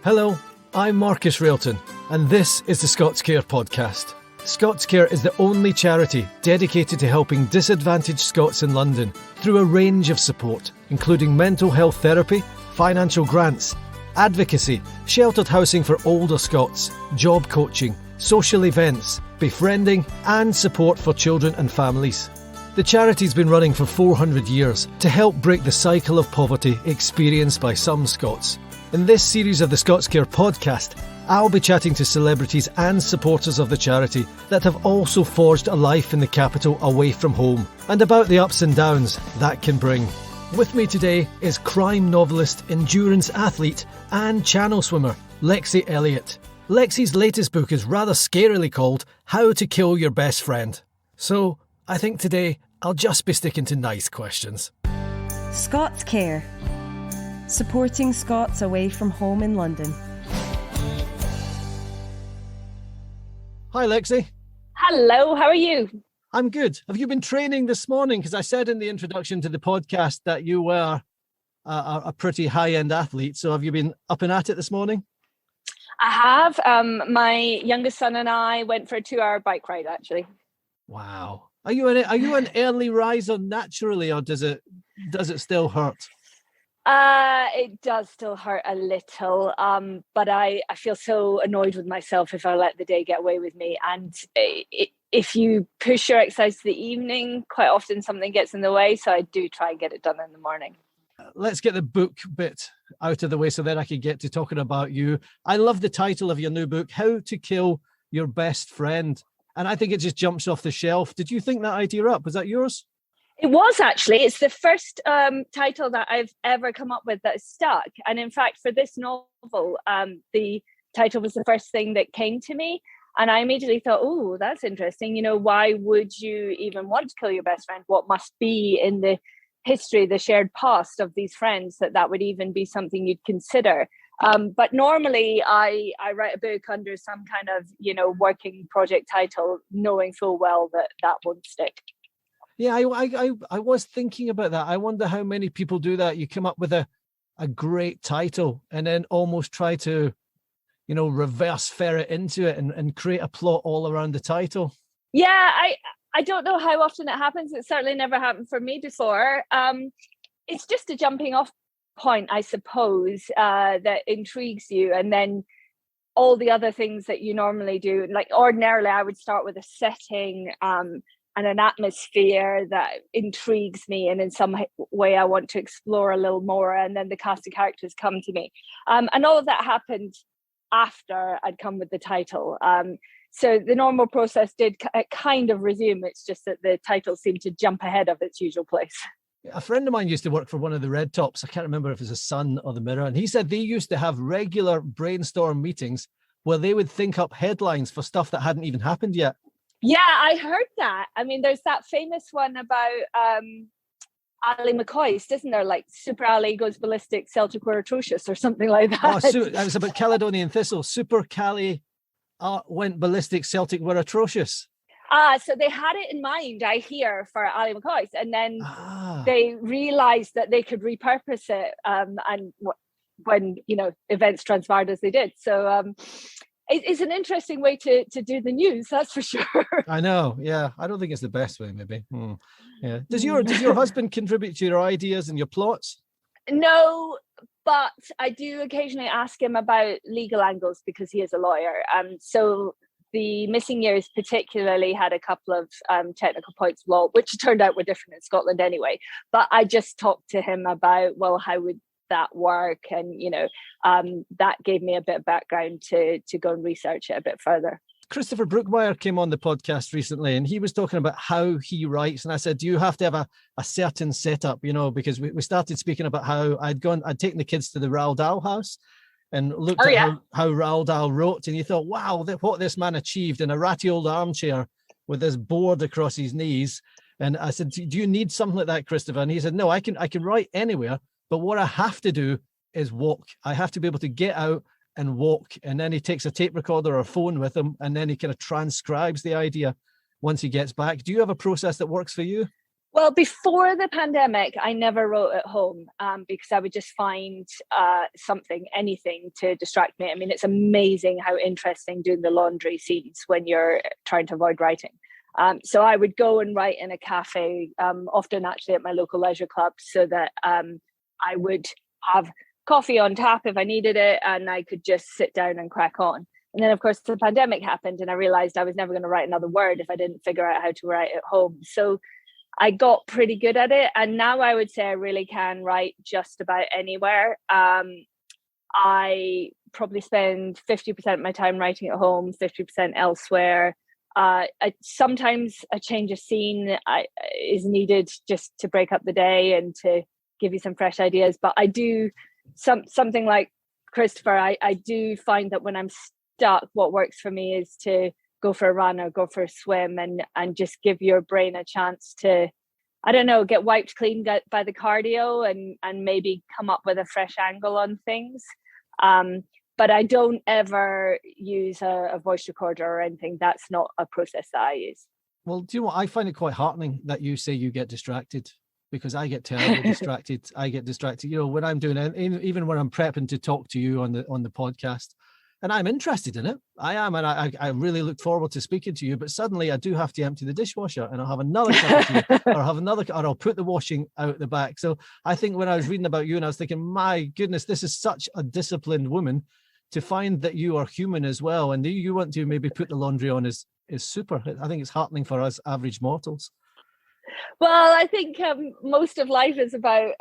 Hello, I'm Marcus Railton, and this is the ScotsCare podcast. ScotsCare is the only charity dedicated to helping disadvantaged Scots in London through a range of support, including mental health therapy, financial grants, advocacy, sheltered housing for older Scots, job coaching, social events, befriending, and support for children and families. The charity's been running for 400 years to help break the cycle of poverty experienced by some Scots. In this series of the ScotsCare podcast, I'll be chatting to celebrities and supporters of the charity that have also forged a life in the capital away from home, and about the ups and downs that can bring. With me today is crime novelist, endurance athlete and channel swimmer, Lexie Elliott. Lexie's latest book is rather scarily called How to Kill Your Best Friend. So, I think today I'll just be sticking to nice questions. ScotsCare, supporting Scots away from home in London. Hi Lexie. Hello, how are you? I'm good. Have you been training this morning? Because I said in the introduction to the podcast that you were a pretty high-end athlete. So have you been up and at it this morning? I have. My youngest son and I went for a 2-hour bike ride, actually. Wow. Are you an early riser naturally, or does it still hurt? It does still hurt a little, but I feel so annoyed with myself if I let the day get away with me. And if you push your exercise to the evening, quite often something gets in the way. So I do try and get it done in the morning. Let's get the book bit out of the way so then I can get to talking about you. I love the title of your new book, How to Kill Your Best Friend. And I think it just jumps off the shelf. Did you think that idea up? Was that yours? It was actually. It's the first title that I've ever come up with that stuck. And in fact, for this novel, the title was the first thing that came to me. And I immediately thought, oh, that's interesting. You know, why would you even want to kill your best friend? What must be in the history, the shared past of these friends that would even be something you'd consider? But normally I write a book under some kind of, working project title, knowing full well that won't stick. Yeah, I was thinking about that. I wonder how many people do that. You come up with a great title and then almost try to, reverse ferret into it and create a plot all around the title. Yeah, I don't know how often it happens. It certainly never happened for me before. It's just a jumping off point, I suppose, that intrigues you. And then all the other things that you normally do, like ordinarily I would start with a setting and an atmosphere that intrigues me, and in some way I want to explore a little more, and then the cast of characters come to me. And all of that happened after I'd come with the title. So the normal process did kind of resume. It's just that the title seemed to jump ahead of its usual place. A friend of mine used to work for one of the Red Tops. I can't remember if it was a Sun or the Mirror. And he said they used to have regular brainstorm meetings where they would think up headlines for stuff that hadn't even happened yet. Yeah, I heard that. I mean, there's that famous one about Ali McCoist, isn't there? Like, Super Ali goes ballistic, Celtic were atrocious, or something like that. Oh, it was about Caledonian Thistle. Super Cali went ballistic, Celtic were atrocious. So they had it in mind, I hear, for Ali McCoist, and then they realised that they could repurpose it, and when events transpired as they did. So it's an interesting way to do the news, that's for sure. I know, yeah. I don't think it's the best way, maybe. Yeah. Does your husband contribute to your ideas and your plots? No, but I do occasionally ask him about legal angles because he is a lawyer. So the missing years particularly had a couple of technical points of law, which turned out were different in Scotland anyway. But I just talked to him about, well, how would that work? And, that gave me a bit of background to go and research it a bit further. Christopher Brookmeyer came on the podcast recently and he was talking about how he writes. And I said, do you have to have a certain setup, because we started speaking about how I'd taken the kids to the Roald Dahl house and looked at how Roald Dahl wrote. And you thought, wow, what this man achieved in a ratty old armchair with this board across his knees. And I said, do you need something like that, Christopher? And he said, no, I can write anywhere, but what I have to do is walk. I have to be able to get out and walk. And then he takes a tape recorder or a phone with him, and then he kind of transcribes the idea once he gets back. Do you have a process that works for you? Well, before the pandemic, I never wrote at home because I would just find anything to distract me. I mean, it's amazing how interesting doing the laundry seems when you're trying to avoid writing. So I would go and write in a cafe, often actually at my local leisure club, so that I would have coffee on tap if I needed it, and I could just sit down and crack on. And then, of course, the pandemic happened, and I realized I was never going to write another word if I didn't figure out how to write at home. So I got pretty good at it. And now I would say I really can write just about anywhere. I probably spend 50% of my time writing at home, 50% elsewhere. Sometimes a change of scene is needed just to break up the day and to give you some fresh ideas. But I do something like Christopher, I do find that when I'm stuck, what works for me is to go for a run or go for a swim and just give your brain a chance to, I don't know, get wiped clean by the cardio and maybe come up with a fresh angle on things. But I don't ever use a voice recorder or anything. That's not a process that I use. Well, do you know what? I find it quite heartening that you say you get distracted, because I get terribly distracted. I get distracted, when I'm doing it, even when I'm prepping to talk to you on the podcast. And I'm interested in it. I am, and I really look forward to speaking to you. But suddenly, I do have to empty the dishwasher, and I'll have another cup of tea, or I'll put the washing out the back. So I think when I was reading about you, and I was thinking, my goodness, this is such a disciplined woman. To find that you are human as well, and you want to maybe put the laundry on is super. I think it's heartening for us average mortals. Well, I think most of life is about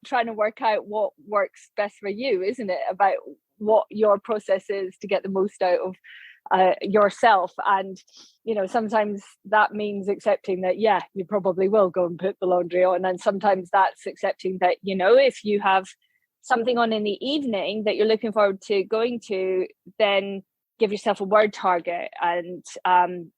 trying to work out what works best for you, isn't it? About what your process is to get the most out of yourself. And, sometimes that means accepting that, yeah, you probably will go and put the laundry on. And sometimes that's accepting that, if you have something on in the evening that you're looking forward to going to, then give yourself a word target, and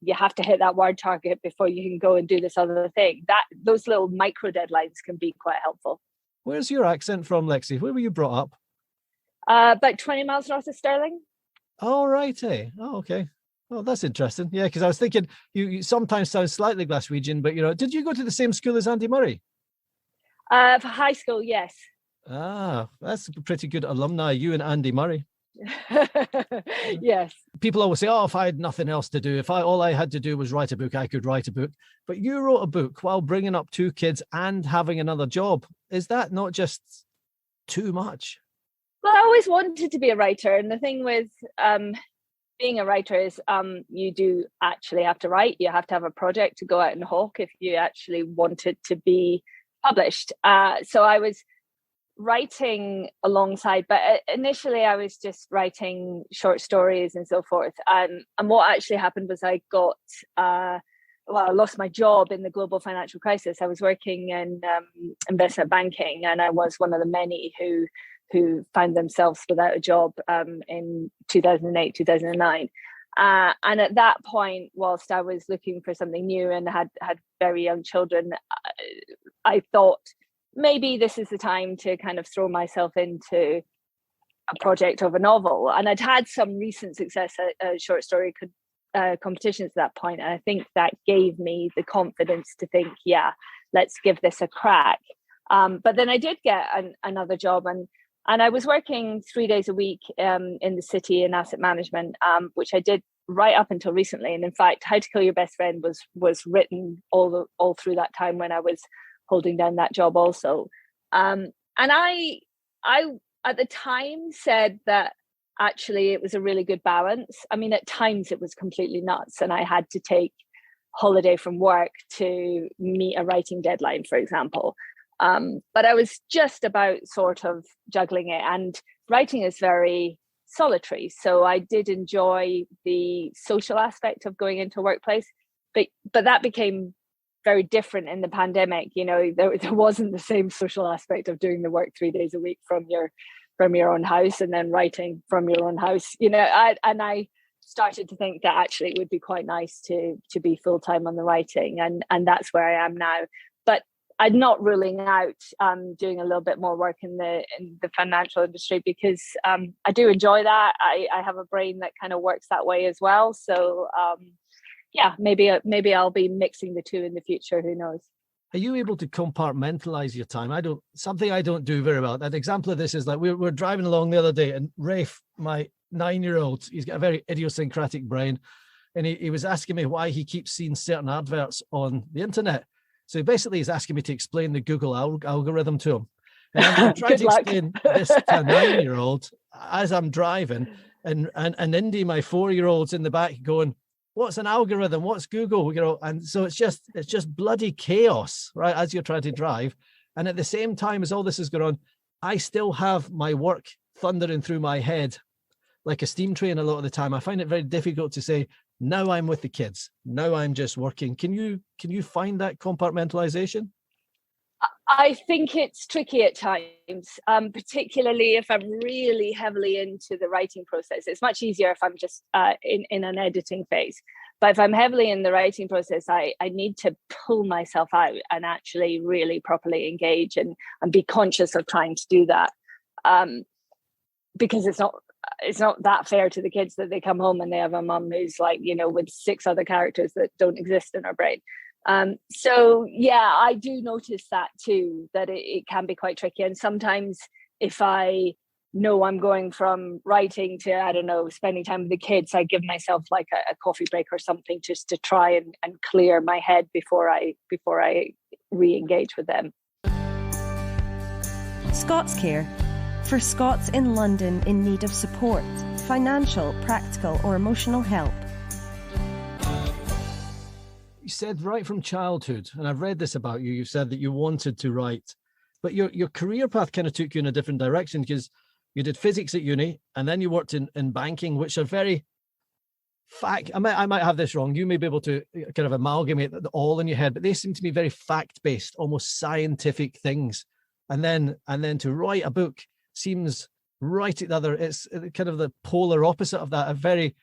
you have to hit that word target before you can go and do this other thing. Those little micro deadlines can be quite helpful. Where's your accent from, Lexie? Where were you brought up? About 20 miles north of Stirling. Oh, right. Oh, okay. Oh, that's interesting. Yeah, because I was thinking you sometimes sound slightly Glaswegian, but did you go to the same school as Andy Murray? For high school, yes. Ah, that's a pretty good alumni, you and Andy Murray. Yes. People always say, if I had nothing else to do, all I had to do was write a book, I could write a book. But you wrote a book while bringing up 2 kids and having another job. Is that not just too much? Well, I always wanted to be a writer. And the thing with being a writer is you do actually have to write. You have to have a project to go out and hawk if you actually want it to be published. So I was writing alongside, but initially I was just writing short stories and so forth. And what actually happened was I got, I lost my job in the global financial crisis. I was working in investment banking, and I was one of the many who found themselves without a job in 2008, 2009. And at that point, whilst I was looking for something new and had very young children, I thought, maybe this is the time to kind of throw myself into a project of a novel. And I'd had some recent success at short story competitions at that point. And I think that gave me the confidence to think, yeah, let's give this a crack. But then I did get another job, and I was working 3 days a week in the city in asset management, which I did right up until recently. And in fact, How to Kill Your Best Friend was written all through that time when I was holding down that job also. And I at the time said that actually it was a really good balance. I mean, at times it was completely nuts, and I had to take holiday from work to meet a writing deadline, for example. But I was just about sort of juggling it, and writing is very solitary. So I did enjoy the social aspect of going into a workplace, but that became very different in the pandemic. There wasn't the same social aspect of doing the work 3 days a week from your own house and then writing from your own house. I started to think that actually it would be quite nice to be full-time on the writing, and that's where I am now. But I'm not ruling out doing a little bit more work in the financial industry, because I do enjoy that. I have a brain that kind of works that way as well. So maybe I'll be mixing the two in the future. Who knows? are you able to compartmentalize your time? Something I don't do very well. An example of this is like we're driving along the other day, and Rafe, my 9-year-old, he's got a very idiosyncratic brain, and he was asking me why he keeps seeing certain adverts on the internet. So basically he's asking me to explain the Google algorithm to him. And I'm trying to explain this to a 9-year-old as I'm driving, and Indy, my 4-year-old's in the back going, what's an algorithm? What's Google? And so it's just bloody chaos, right? As you're trying to drive. And at the same time as all this is going on, I still have my work thundering through my head like a steam train a lot of the time. I find it very difficult to say, now I'm with the kids. Now I'm just working. Can you find that compartmentalization? I think it's tricky at times, particularly if I'm really heavily into the writing process. It's much easier if I'm just in an editing phase. But if I'm heavily in the writing process, I need to pull myself out and actually really properly engage and be conscious of trying to do that. Because it's not that fair to the kids that they come home and they have a mum who's like, with 6 other characters that don't exist in her brain. So yeah, I do notice that too, that it can be quite tricky. And sometimes if I know I'm going from writing to, I don't know, spending time with the kids, I give myself like a coffee break or something just to try and clear my head before I re-engage with them. ScotsCare, for Scots in London in need of support, financial, practical or emotional help. You said right from childhood, and I've read this about you, you said that you wanted to write, but your career path kind of took you in a different direction, because you did physics at uni and then you worked in banking, which are very I might have this wrong. You may be able to kind of amalgamate it all in your head, but they seem to be very fact-based, almost scientific things. And then to write a book seems right at the other, it's kind of the polar opposite of that, a very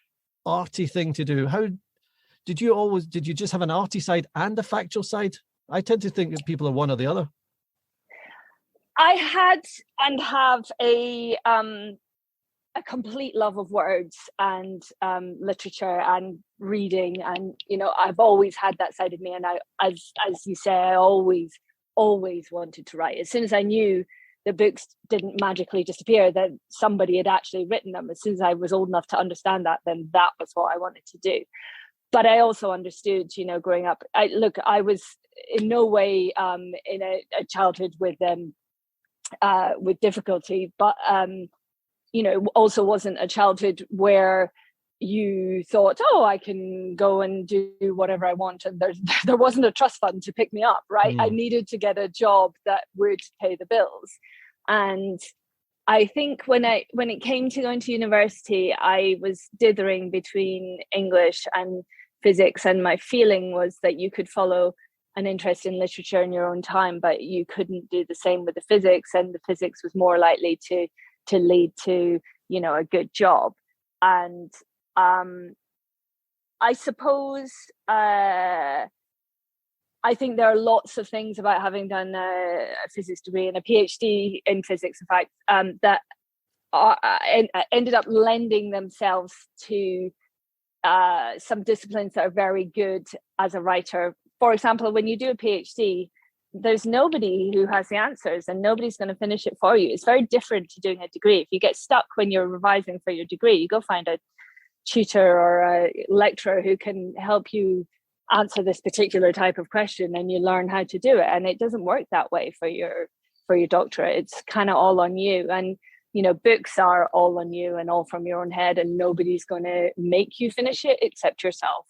arty thing to do. How did you just have an arty side and a factual side? I tend to think that people are one or the other. I had and have a complete love of words and literature and reading, and I've always had that side of me. And as you say, I always wanted to write. As soon as I knew the books didn't magically disappear, that somebody had actually written them, as soon as I was old enough to understand that, then that was what I wanted to do. But I also understood, growing up, I was in no way in a childhood with difficulty, but also wasn't a childhood where you thought, oh, I can go and do whatever I want, and there wasn't a trust fund to pick me up, right? I needed to get a job that would pay the bills. And I think when it came to going to university, I was dithering between English and physics, and my feeling was that you could follow an interest in literature in your own time, but you couldn't do the same with the physics, and the physics was more likely to lead to a good job. And I suppose I think there are lots of things about having done a physics degree and a PhD in physics, in fact, that ended up lending themselves to some disciplines that are very good as a writer. For example, when you do a PhD, there's nobody who has the answers and nobody's going to finish it for you. It's very different to doing a degree. If you get stuck when you're revising for your degree, you go find a tutor or a lecturer who can help you answer this particular type of question, and you learn how to do it. And it doesn't work that way for your doctorate. It's kind of all on you. And books are all on you and all from your own head, and nobody's going to make you finish it except yourself.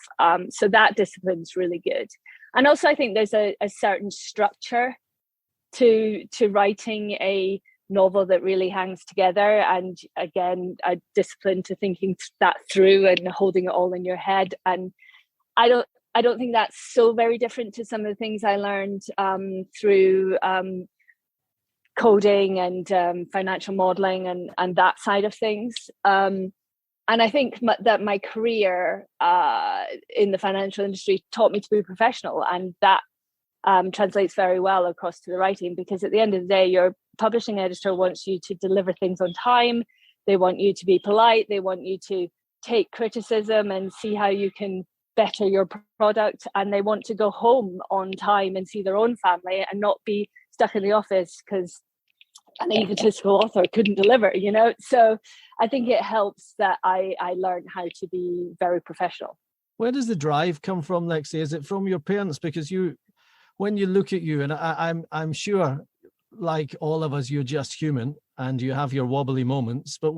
So that discipline's really good. And also I think there's a certain structure to writing a novel that really hangs together, and again, a discipline to thinking that through and holding it all in your head. And I don't think that's so very different to some of the things I learned through coding and financial modeling and that side of things. And I think that my career in the financial industry taught me to be professional, and that translates very well across to the writing, because at the end of the day, your publishing editor wants you to deliver things on time. They want you to be polite. They want you to take criticism and see how you can better your product, and they want to go home on time and see their own family and not be stuck in the office because an egotistical author couldn't deliver, So I think it helps that I learned how to be very professional. Where does the drive come from, Lexie? Is it from your parents? Because when you look at you, and I'm sure, like all of us, you're just human and you have your wobbly moments, but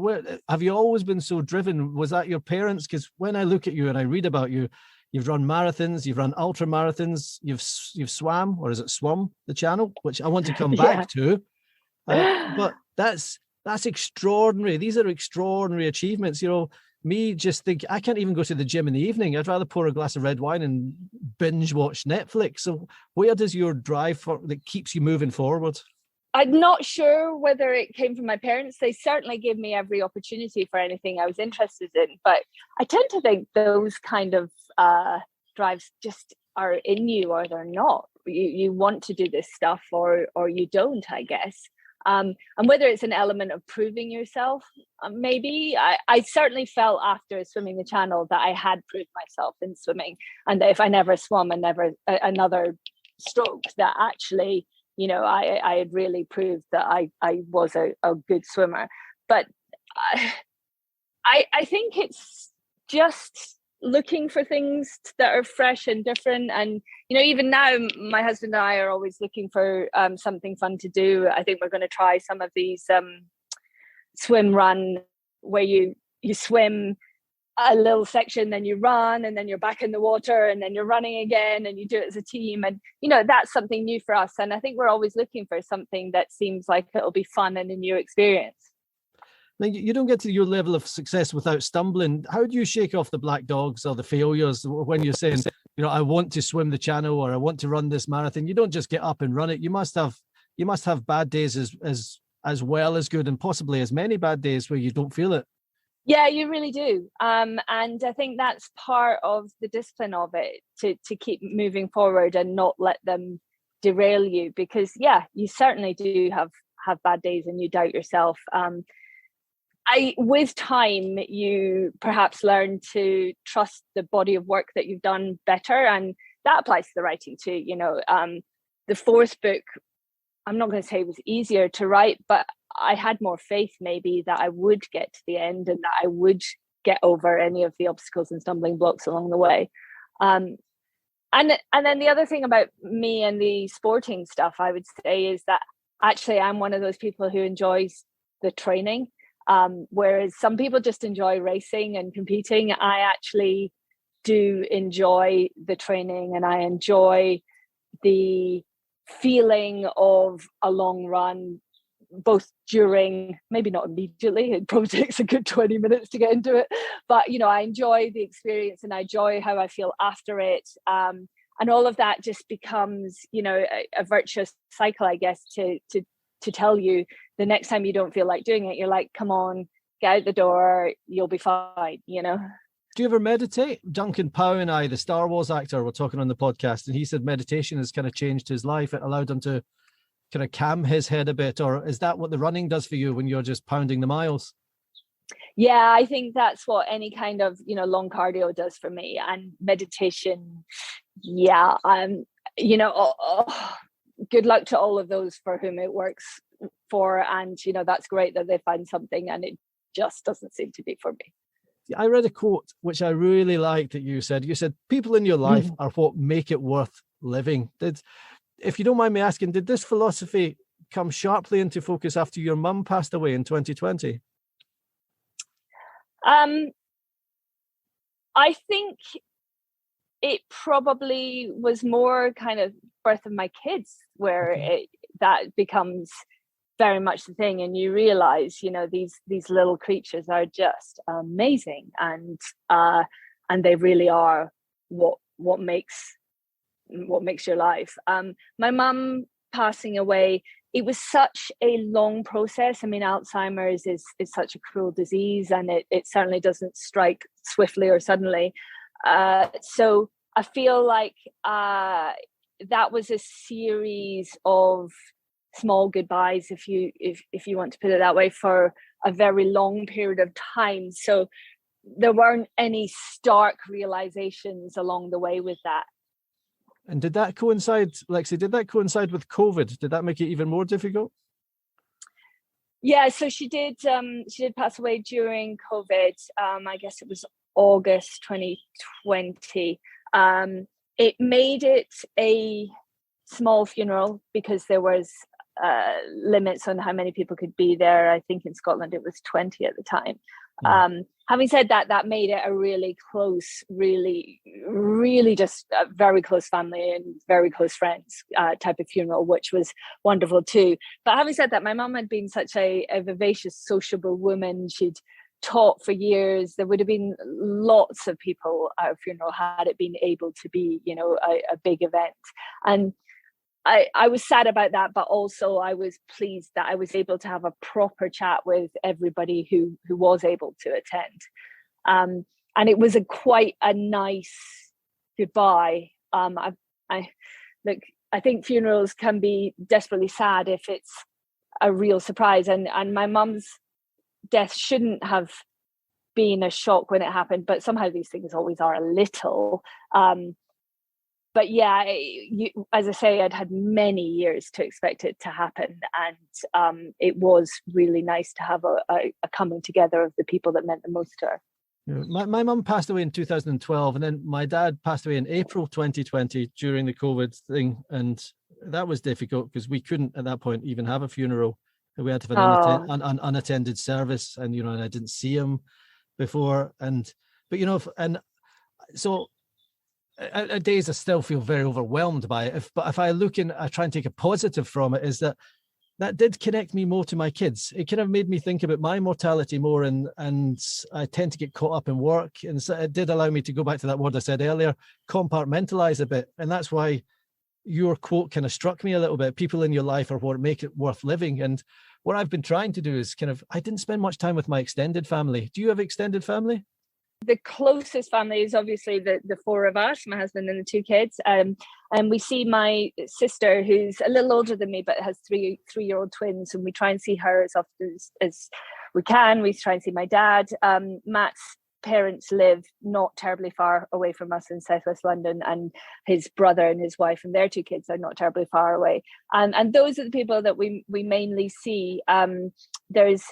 have you always been so driven? Was that your parents? Because when I look at you and I read about you, you've run marathons, you've run ultramarathons, you've swam, or is it swum, the channel, which I want to come back to. But that's extraordinary. These are extraordinary achievements. Me just think I can't even go to the gym in the evening. I'd rather pour a glass of red wine and binge watch Netflix. So where does your drive that keeps you moving forward? I'm not sure whether it came from my parents. They certainly gave me every opportunity for anything I was interested in. But I tend to think those kind of drives just are in you, or they're not. You want to do this stuff or you don't, I guess. And whether it's an element of proving yourself, maybe. I certainly felt after swimming the channel that I had proved myself in swimming, and that if I never swum and never another stroke, that actually, I had really proved that I was a good swimmer. But I think it's just looking for things that are fresh and different. And even now my husband and I are always looking for something fun to do. I think we're going to try some of these swim run, where you swim a little section, then you run, and then you're back in the water, and then you're running again, and you do it as a team. And that's something new for us, and I think we're always looking for something that seems like it'll be fun and a new experience. Now, you don't get to your level of success without stumbling. How do you shake off the black dogs or the failures when you're saying, I want to swim the channel, or I want to run this marathon? You don't just get up and run it. You must have bad days as well as good, and possibly as many bad days where you don't feel it. Yeah, you really do. And I think that's part of the discipline of it, to keep moving forward and not let them derail you, because you certainly do have bad days and you doubt yourself. With time, you perhaps learn to trust the body of work that you've done better, and that applies to the writing too. The fourth book, I'm not going to say it was easier to write, but I had more faith maybe that I would get to the end and that I would get over any of the obstacles and stumbling blocks along the way. And then the other thing about me and the sporting stuff, I would say, is that actually I'm one of those people who enjoys the training. Whereas some people just enjoy racing and competing, I actually do enjoy the training, and I enjoy the feeling of a long run, both during, maybe not immediately, it probably takes a good 20 minutes to get into it, but I enjoy the experience and I enjoy how I feel after it. And all of that just becomes, a virtuous cycle, I guess, to tell you the next time you don't feel like doing it, you're like, come on, get out the door, you'll be fine, Do you ever meditate? Duncan Powell and I, the Star Wars actor, were talking on the podcast, and he said meditation has kind of changed his life. It allowed him to kind of calm his head a bit. Or is that what the running does for you when you're just pounding the miles? Yeah, I think that's what any kind of, long cardio does for me. And meditation, good luck to all of those for whom it works for. And, that's great that they find something, and it just doesn't seem to be for me. I read a quote which I really liked that you said. You said, people in your life are what make it worth living. If you don't mind me asking, did this philosophy come sharply into focus after your mum passed away in 2020? I think it probably was more kind of birth of my kids, where that becomes very much the thing, and you realize, these little creatures are just amazing, and they really are what makes your life. My mum passing away, it was such a long process. I mean, Alzheimer's is such a cruel disease, and it certainly doesn't strike swiftly or suddenly. So I feel like that was a series of small goodbyes, if you want to put it that way, for a very long period of time. So there weren't any stark realizations along the way with that. And did that coincide, Lexie, did that coincide with COVID? Did that make it even more difficult? Yeah, so she did pass away during COVID. I guess it was August 2020. It made it a small funeral because there was limits on how many people could be there. I think in Scotland it was 20 at the time. Having said that, that made it a really close, really just a very close family and very close friends type of funeral, which was wonderful too. But having said that, my mum had been such a vivacious, sociable woman. She'd taught for years. There would have been lots of people at her funeral had it been able to be, you know, a big event. And I was sad about that, but also I was pleased that I was able to have a proper chat with everybody who was able to attend. And it was quite a nice goodbye. I think funerals can be desperately sad if it's a real surprise. And my mum's death shouldn't have been a shock when it happened, but somehow these things always are a little. But yeah, as I say, I'd had many years to expect it to happen. And it was really nice to have a coming together of the people that meant the most to her. Yeah, my mum passed away in 2012, and then my dad passed away in April 2020 during the COVID thing. And that was difficult because we couldn't at that point even have a funeral. We had to have an unattended service, and, you know, and I didn't see him before. But, you know, and so at days I still feel very overwhelmed by it. But if I try and take a positive from it, is that did connect me more to my kids. It kind of made me think about my mortality more, and I tend to get caught up in work. And so it did allow me to go back to that word I said earlier, compartmentalize a bit. And that's why your quote kind of struck me a little bit. People in your life are what make it worth living. And what I've been trying to do is I didn't spend much time with my extended family. Do you have extended family? The closest family is obviously the four of us, my husband and the two kids. And we see my sister, who's a little older than me, but has three-year-old twins. And we try and see her as often as we can. We try and see my dad. Matt's parents live not terribly far away from us in southwest London, and his brother and his wife and their two kids are not terribly far away. And those are the people that we mainly see. There's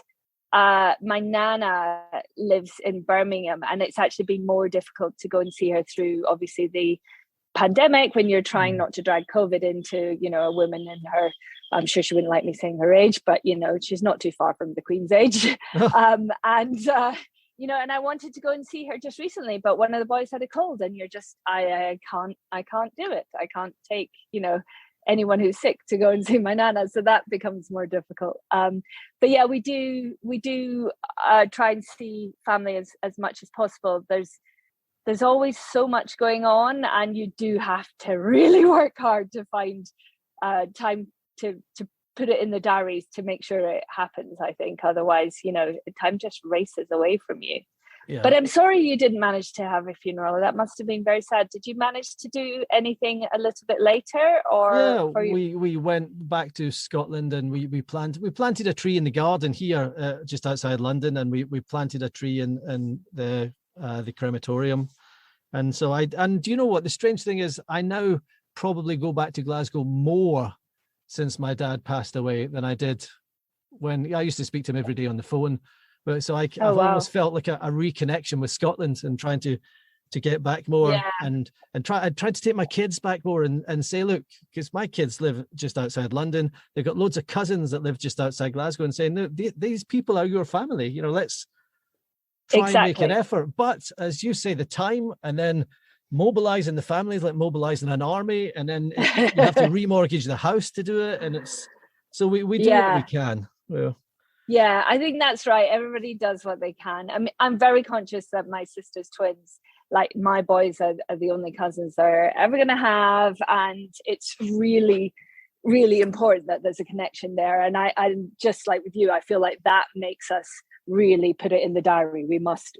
my nana lives in Birmingham, and it's actually been more difficult to go and see her through obviously the pandemic, when you're trying not to drag COVID into, you know, a woman in her, I'm sure she wouldn't like me saying her age, but, you know, she's not too far from the Queen's age. You know, and I wanted to go and see her just recently, but one of the boys had a cold, and you're just, I can't do it. I can't take, you know, anyone who's sick to go and see my nana, so that becomes more difficult. But yeah, we do try and see family as much as possible. There's always so much going on, and you do have to really work hard to find time to put it in the diaries to make sure it happens, I think. Otherwise, you know, time just races away from you. Yeah. But I'm sorry you didn't manage to have a funeral. That must have been very sad. Did you manage to do anything a little bit later? Or yeah, we went back to Scotland, and we planted a tree in the garden here, just outside London, and we planted a tree in the crematorium. And so do you know what the strange thing is? I now probably go back to Glasgow more since my dad passed away than I did when I used to speak to him every day on the phone. But so I've almost felt like a reconnection with Scotland, and trying to get back more. Yeah. and I tried to take my kids back more and say, look, because my kids live just outside London, they've got loads of cousins that live just outside Glasgow, and saying, no, these people are your family, you know, let's try and make an effort. But as you say, the time, and then mobilizing the families, like mobilizing an army, and then you have to remortgage the house to do it, and it's so we do what we can. Yeah, I think that's right. Everybody does what they can. I mean, I'm very conscious that my sister's twins, like my boys, are the only cousins they're ever going to have, and it's really, really important that there's a connection there. And I'm just like with you, I feel like that makes us really put it in the diary. We must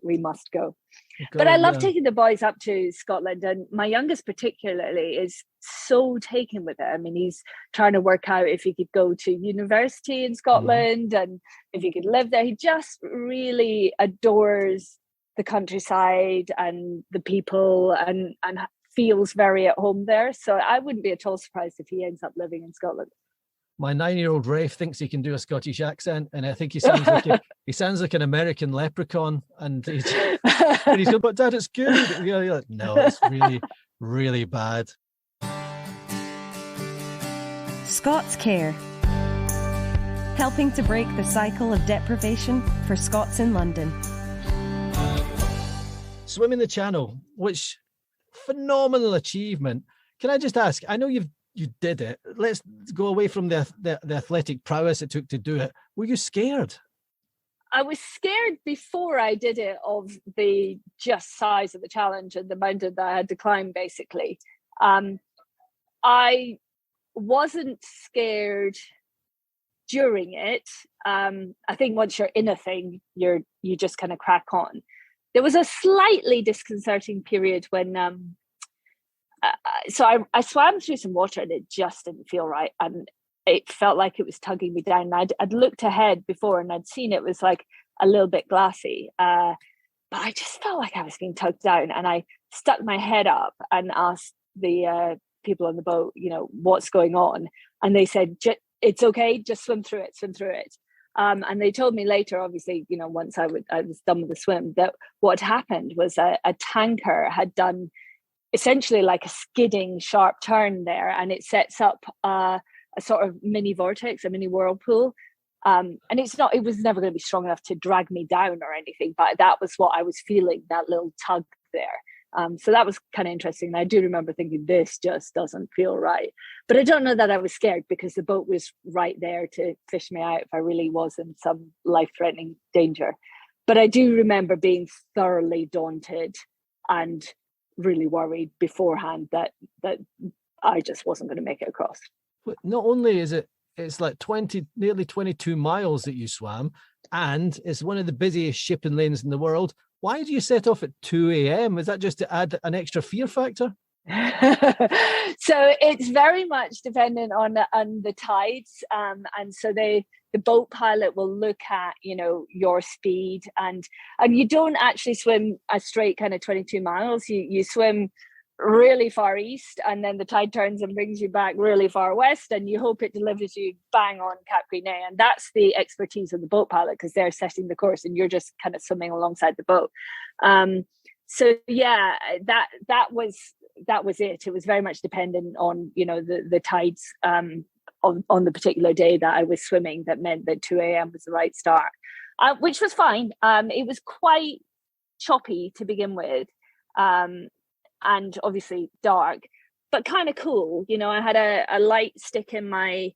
go. But I love taking the boys up to Scotland, and my youngest particularly is so taken with it. I mean, he's trying to work out if he could go to university in Scotland and if he could live there. He just really adores the countryside and the people, and feels very at home there. So I wouldn't be at all surprised if he ends up living in Scotland. My 9-year-old Rafe thinks he can do a Scottish accent, and I think he sounds like an American leprechaun. And he's going, but Dad, it's good. You're like, no, it's really, really bad. ScotsCare, helping to break the cycle of deprivation for Scots in London. Swimming the Channel, which phenomenal achievement. Can I just ask, I know you did it. Let's go away from the athletic prowess it took to do it. Were you scared? I was scared before I did it of the just size of the challenge and the mountain that I had to climb, basically. I wasn't scared during it. I think once you're in a thing, you just kind of crack on. There was a slightly disconcerting period when so I swam through some water and it just didn't feel right, and it felt like it was tugging me down. I'd looked ahead before and I'd seen it was like a little bit glassy, but I just felt like I was being tugged down, and I stuck my head up and asked the people on the boat, what's going on, and they said, it's okay, just swim through it. And they told me later, obviously, once I was done with the swim, that what happened was a tanker had done essentially like a skidding sharp turn there, and it sets up a sort of mini vortex, a mini whirlpool. And it was never going to be strong enough to drag me down or anything, but that was what I was feeling, that little tug there. So that was kind of interesting. And I do remember thinking, this just doesn't feel right. But I don't know that I was scared, because the boat was right there to fish me out if I really was in some life-threatening danger. But I do remember being thoroughly daunted and really worried beforehand that I just wasn't going to make it across. Not only is it's like nearly 22 miles that you swam, and it's one of the busiest shipping lanes in the world. Why do you set off at 2 a.m.? Is that just to add an extra fear factor? So it's very much dependent on the tides, and so the boat pilot will look at your speed, and you don't actually swim a straight kind of 22 miles. You swim really far east, and then the tide turns and brings you back really far west, and you hope it delivers you bang on Cap Greenet. And that's the expertise of the boat pilot, because they're setting the course and you're just kind of swimming alongside the boat. So yeah, that was it. It was very much dependent on the tides on the particular day that I was swimming. That meant that 2 a.m. was the right start, which was fine. It was quite choppy to begin with, and obviously dark, but kind of cool. I had a light stick in my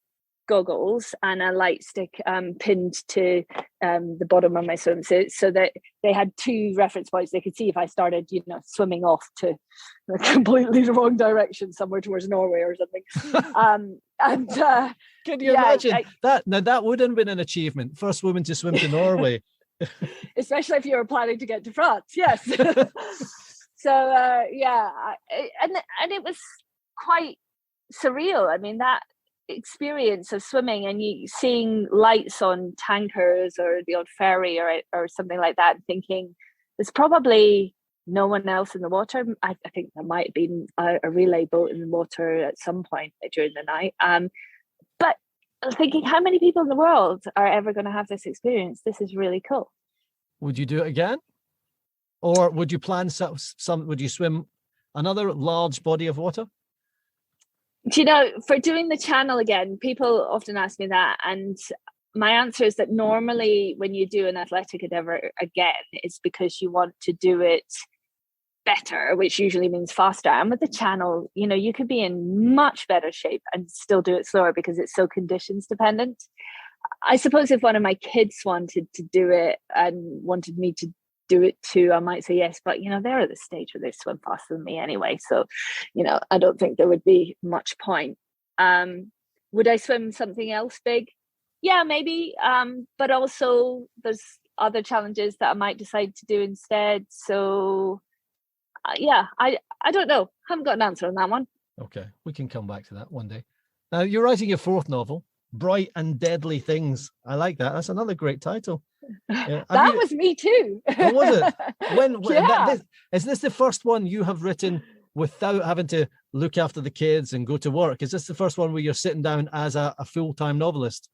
goggles and a light stick pinned to the bottom of my swimsuit, so that they had two reference points. They could see if I started swimming off to completely the wrong direction, somewhere towards Norway or something. Can you imagine that? Now that would have been an achievement. First woman to swim to Norway. Especially if you were planning to get to France. Yes. So and it was quite surreal. I mean, that experience of swimming and you seeing lights on tankers or the odd ferry or something like that, thinking there's probably no one else in the water. I think there might have been a relay boat in the water at some point during the night. But thinking, how many people in the world are ever going to have this experience? This is really cool. Would you do it again? Or would you plan would you swim another large body of water? For doing the channel again, people often ask me that. And my answer is that normally when you do an athletic endeavour again, it's because you want to do it better, which usually means faster. And with the channel, you could be in much better shape and still do it slower because it's so conditions dependent. I suppose if one of my kids wanted to do it and wanted me to do it too, I might say yes, but they're at the stage where they swim faster than me anyway, so I don't think there would be much point. Would I swim something else big? Yeah, maybe, but also there's other challenges that I might decide to do instead. So I don't know, haven't got an answer on that one. Okay, we can come back to that one day. Now you're writing your fourth novel, Bright and Deadly Things. I like that. That's another great title. Yeah. That was me too. Oh, was it? Yeah. Is this the first one you have written without having to look after the kids and go to work? Is this the first one where you're sitting down as a full-time novelist?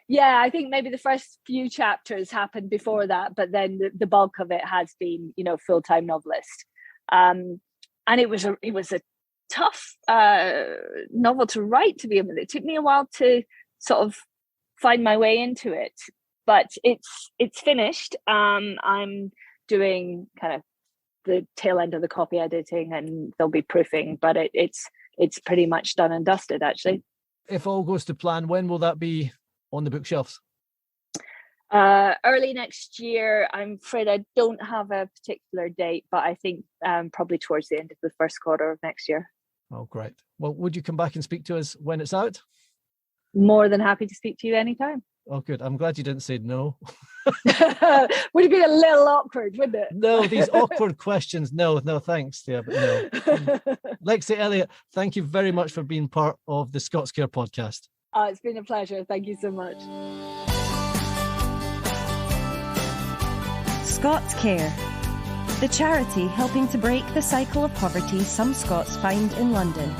Yeah, I think maybe the first few chapters happened before that, but then the bulk of it has been, full-time novelist. And it was a tough novel to write, to be honest. It took me a while to sort of find my way into it, but it's finished. I'm doing kind of the tail end of the copy editing, and there'll be proofing, but it's pretty much done and dusted, actually. If all goes to plan, when will that be on the bookshelves? Early next year. I'm afraid I don't have a particular date, but I think probably towards the end of the first quarter of next year. Oh, great. Well, would you come back and speak to us when it's out? More than happy to speak to you anytime. Oh, good. I'm glad you didn't say no. Would have been a little awkward, wouldn't it? No, these awkward questions. No, thanks. Yeah, but no. Lexie Elliott, thank you very much for being part of the ScotsCare podcast. It's been a pleasure. Thank you so much. ScotsCare, the charity helping to break the cycle of poverty some Scots find in London.